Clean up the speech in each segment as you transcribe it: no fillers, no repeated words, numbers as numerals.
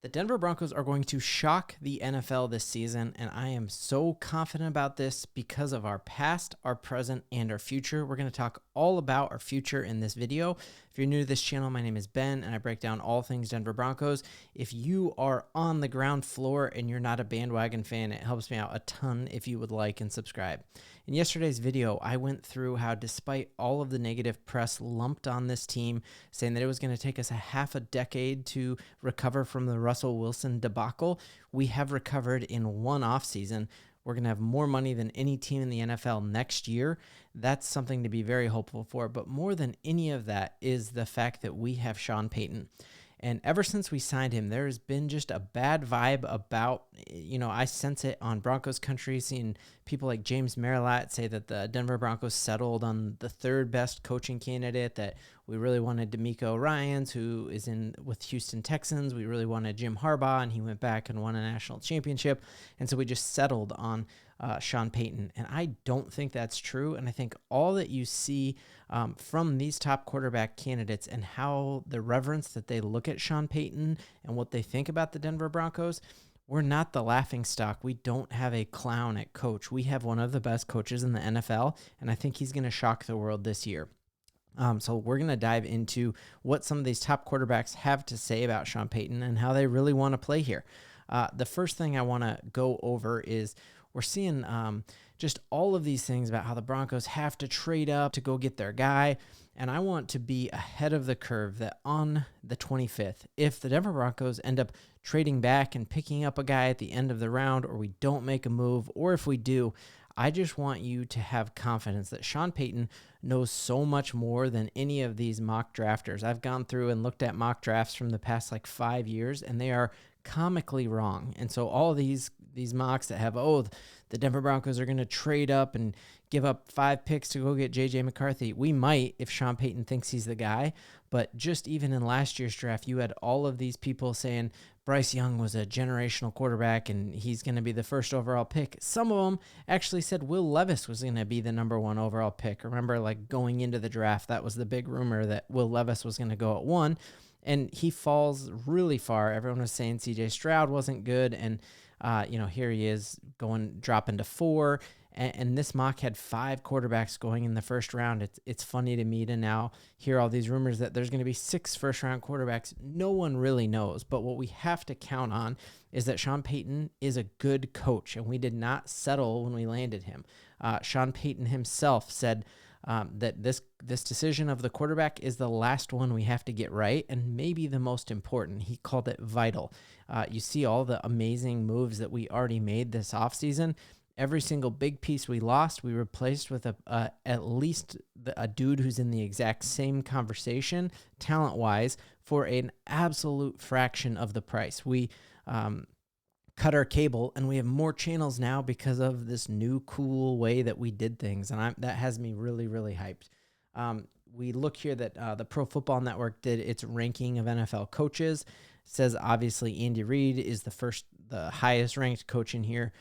The Denver Broncos are going to shock the NFL this season, and I am so confident about this because of our past, our present, and our future. We're going to talk all about our future in this video. If you're new to this channel, my name is Ben, and I break down all things Denver Broncos. If you are on the ground floor and you're not a bandwagon fan, it helps me out a ton if you would like and subscribe. In yesterday's video, I went through how despite all of the negative press lumped on this team, saying that it was going to take us a half a decade to recover from the Russell Wilson debacle, we have recovered in one offseason. We're going to have more money than any team in the NFL next year. That's something to be very hopeful for. But more than any of that is the fact that we have Sean Payton. And ever since we signed him, there has been just a bad vibe about, I sense it on Broncos country, seeing people like James Marilat say that the Denver Broncos settled on the third best coaching candidate, that we really wanted DeMeco Ryans, who is in with Houston Texans. We really wanted Jim Harbaugh, and he went back and won a national championship. And so we just settled on Sean Payton. And I don't think that's true. And I think all that you see from these top quarterback candidates and how the reverence that they look at Sean Payton and what they think about the Denver Broncos, we're not the laughing stock. We don't have a clown at coach. We have one of the best coaches in the NFL, and I think he's going to shock the world this year. So we're going to dive into what some of these top quarterbacks have to say about Sean Payton and how they really want to play here. The first thing I want to go over is we're seeing just all of these things about how the Broncos have to trade up to go get their guy. And I want to be ahead of the curve that on the 25th, if the Denver Broncos end up trading back and picking up a guy at the end of the round, or we don't make a move, or if we do, I just want you to have confidence that Sean Payton knows so much more than any of these mock drafters. I've gone through and looked at mock drafts from the past 5 years, and they are comically wrong. And so all these mocks that have, the Denver Broncos are going to trade up and give up 5 picks to go get J.J. McCarthy. We might if Sean Payton thinks he's the guy, but just even in last year's draft, you had all of these people saying Bryce Young was a generational quarterback and he's going to be the first overall pick. Some of them actually said Will Levis was going to be the number 1 overall pick. Remember, going into the draft, that was the big rumor that Will Levis was going to go at 1, and he falls really far. Everyone was saying C.J. Stroud wasn't good, and here he is dropping to 4, and this mock had 5 quarterbacks going in the first round. It's funny to me to now hear all these rumors that there's going to be 6 first-round quarterbacks. No one really knows, but what we have to count on is that Sean Payton is a good coach, and we did not settle when we landed him. Sean Payton himself said that this decision of the quarterback is the last one we have to get right, and maybe the most important. He called it vital. You see all the amazing moves that we already made this offseason. Every single big piece we lost, we replaced with at least a dude who's in the exact same conversation, talent-wise, for an absolute fraction of the price. We cut our cable, and we have more channels now because of this new cool way that we did things, and that has me really, really hyped. We look here that the Pro Football Network did its ranking of NFL coaches. It says obviously Andy Reid is the highest ranked coach in here,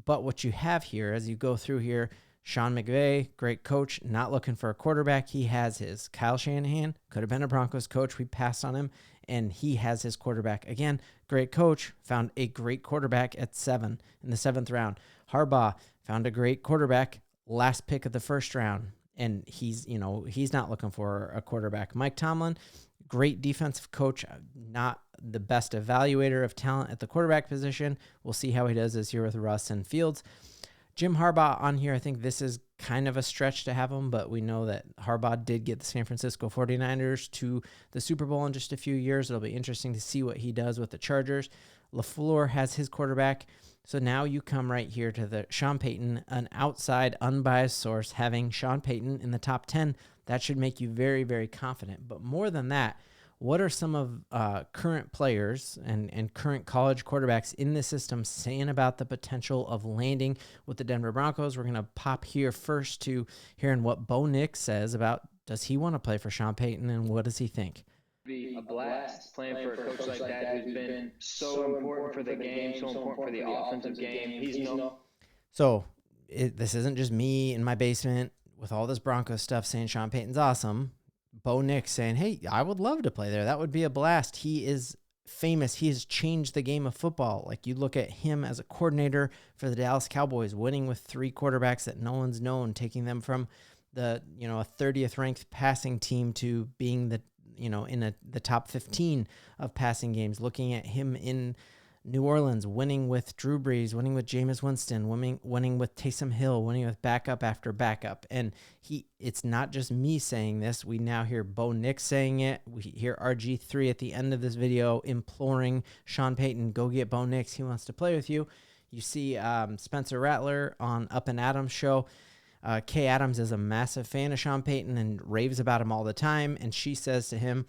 but what you have here as you go through here, Sean McVay, great coach, not looking for a quarterback. He has his. Kyle Shanahan, could have been a Broncos coach. We passed on him, and he has his quarterback. Again, great coach, found a great quarterback at 7 in the 7th round. Harbaugh found a great quarterback, last pick of the first round, and he's not looking for a quarterback. Mike Tomlin, great defensive coach, not the best evaluator of talent at the quarterback position. We'll see how he does this year with Russ and Fields. Jim Harbaugh on here, I think this is kind of a stretch to have him, but we know that Harbaugh did get the San Francisco 49ers to the Super Bowl in just a few years. It'll be interesting to see what he does with the Chargers. LaFleur has his quarterback. So now you come right here to the Sean Payton, an outside, unbiased source, having Sean Payton in the top 10. That should make you very, very confident. But more than that, what are some of current players and current college quarterbacks in the system saying about the potential of landing with the Denver Broncos? We're going to pop here first to hearing what Bo Nix says about, does he want to play for Sean Payton, and what does he think? Be a blast playing for a coach like that who's been so important for the game, so important for the offensive game. So this isn't just me in my basement with all this Broncos stuff saying Sean Payton's awesome. Bo Nix saying, hey, I would love to play there. That would be a blast. He is famous. He has changed the game of football. Like, you look at him as a coordinator for the Dallas Cowboys, winning with 3 quarterbacks that no one's known, taking them from a 30th ranked passing team to being the top 15 of passing games. Looking at him in New Orleans, winning with Drew Brees, winning with Jameis Winston, winning with Taysom Hill, winning with backup after backup. And it's not just me saying this. We now hear Bo Nix saying it. We hear RG3 at the end of this video imploring Sean Payton, go get Bo Nix. He wants to play with you. You see Spencer Rattler on Up and Adams' show. Kay Adams is a massive fan of Sean Payton and raves about him all the time. And she says to him,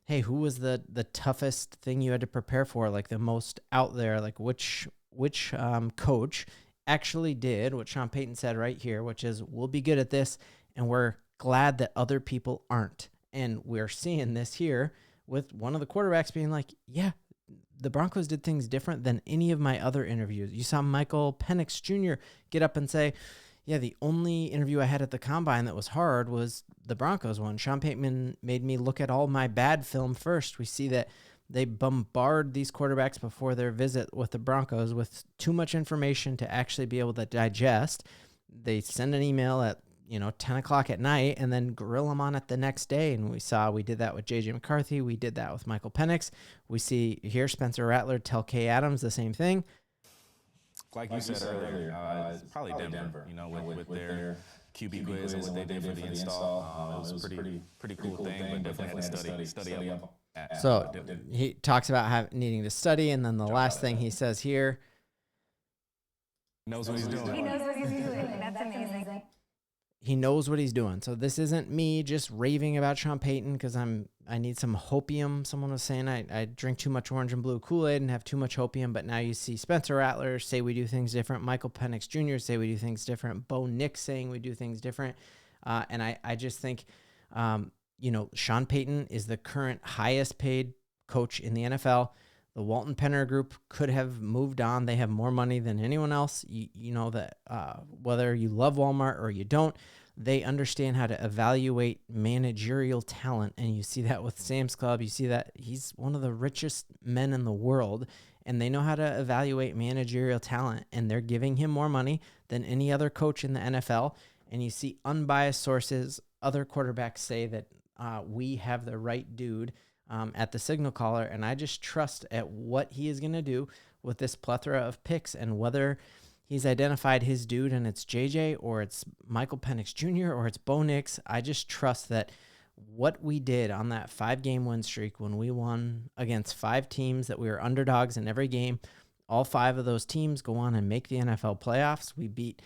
hey, who was the toughest thing you had to prepare for? Like, the most out there, like which coach actually did what Sean Payton said right here, which is, we'll be good at this, and we're glad that other people aren't. And we're seeing this here with one of the quarterbacks being like, yeah, the Broncos did things different than any of my other interviews. You saw Michael Penix Jr. get up and say, yeah, the only interview I had at the Combine that was hard was the Broncos one. Sean Payton made me look at all my bad film first. We see that they bombard these quarterbacks before their visit with the Broncos with too much information to actually be able to digest. They send an email at 10 o'clock at night and then grill them on it the next day. And we did that with J.J. McCarthy. We did that with Michael Penix. We see here Spencer Rattler tell Kay Adams the same thing. Like you said earlier, it's probably Denver, with their QB quiz and what they did for the install. It was a pretty cool thing, but definitely had to study up. So he talks about needing to study, and then the last thing he says here. Knows what he's doing. He knows what he's doing. That's amazing. He knows what he's doing. So this isn't me just raving about Sean Payton because I need some hopium. Someone was saying I drink too much orange and blue Kool-Aid and have too much hopium, but now you see Spencer Rattler say we do things different. Michael Penix Jr. say we do things different. Bo Nix saying we do things different. And I just think, Sean Payton is the current highest paid coach in the NFL. The Walton Penner Group could have moved on. They have more money than anyone else. You know that whether you love Walmart or you don't, they understand how to evaluate managerial talent. And you see that with Sam's Club. You see that he's one of the richest men in the world, and they know how to evaluate managerial talent. And they're giving him more money than any other coach in the NFL. And you see unbiased sources, other quarterbacks say that we have the right dude at the signal caller, and I just trust at what he is going to do with this plethora of picks, and whether he's identified his dude and it's JJ or it's Michael Penix Jr. or it's Bo Nix. I just trust that what we did on that 5-game win streak when we won against 5 teams that we were underdogs in every game, all 5 of those teams go on and make the NFL playoffs. We beat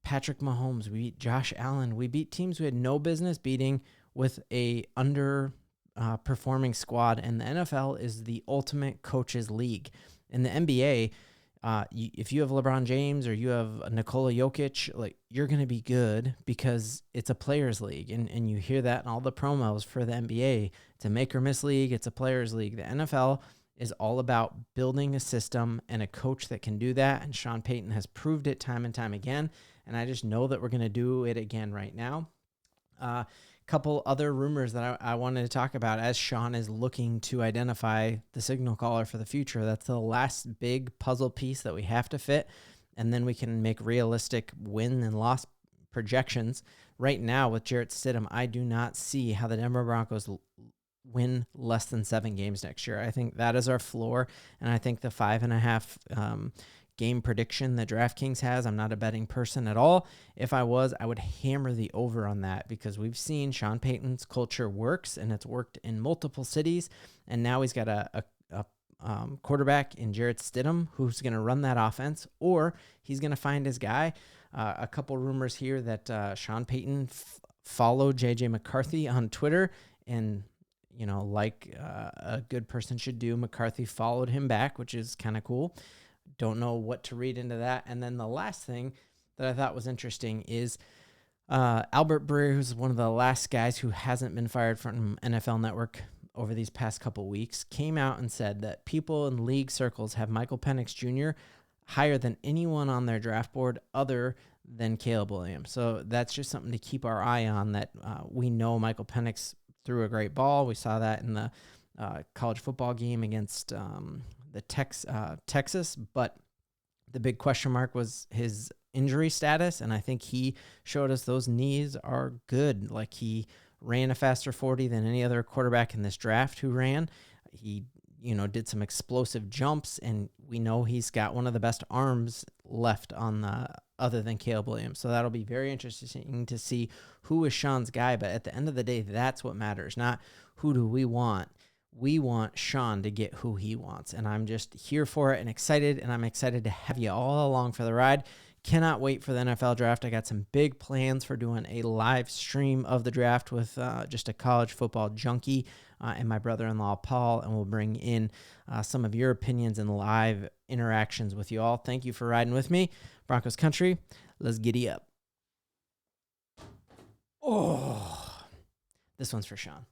Patrick Mahomes. We beat Josh Allen. We beat teams we had no business beating with a performing squad, and the NFL is the ultimate coaches league. In the NBA, if you have LeBron James or you have Nikola Jokic, like, you're going to be good because it's a players league, and you hear that in all the promos for the NBA. It's a make or miss league. It's a players league. The NFL is all about building a system and a coach that can do that, and Sean Payton has proved it time and time again, and I just know that we're going to do it again right now. Couple other rumors that I wanted to talk about as Sean is looking to identify the signal caller for the future. That's the last big puzzle piece that we have to fit, and then we can make realistic win and loss projections. Right now with Jarrett Stidham, I do not see how the Denver Broncos win less than 7 games next year. I think that is our floor, and I think the 5.5 game prediction that DraftKings has, I'm not a betting person at all. If I was, I would hammer the over on that, because we've seen Sean Payton's culture works, and it's worked in multiple cities, and now he's got a quarterback in Jarrett Stidham who's going to run that offense, or he's going to find his guy. A couple rumors here that Sean Payton followed J.J. McCarthy on Twitter, and like a good person should do, McCarthy followed him back, which is kind of cool. Don't know what to read into that. And then the last thing that I thought was interesting is Albert Breer, who's one of the last guys who hasn't been fired from NFL Network over these past couple weeks, came out and said that people in league circles have Michael Penix Jr. higher than anyone on their draft board other than Caleb Williams. So that's just something to keep our eye on, that we know Michael Penix threw a great ball. We saw that in the college football game against the Texas, but the big question mark was his injury status, and I think he showed us those knees are good. Like, he ran a faster 40 than any other quarterback in this draft who ran. He, did some explosive jumps, and we know he's got one of the best arms left on the other than Caleb Williams. So that'll be very interesting to see who is Sean's guy. But at the end of the day, that's what matters, not who do we want. We want Sean to get who he wants, and I'm just here for it and excited, and I'm excited to have you all along for the ride. Cannot wait for the NFL draft. I got some big plans for doing a live stream of the draft with just a college football junkie and my brother-in-law, Paul, and we'll bring in some of your opinions and live interactions with you all. Thank you for riding with me. Broncos country, let's giddy up. Oh, this one's for Sean.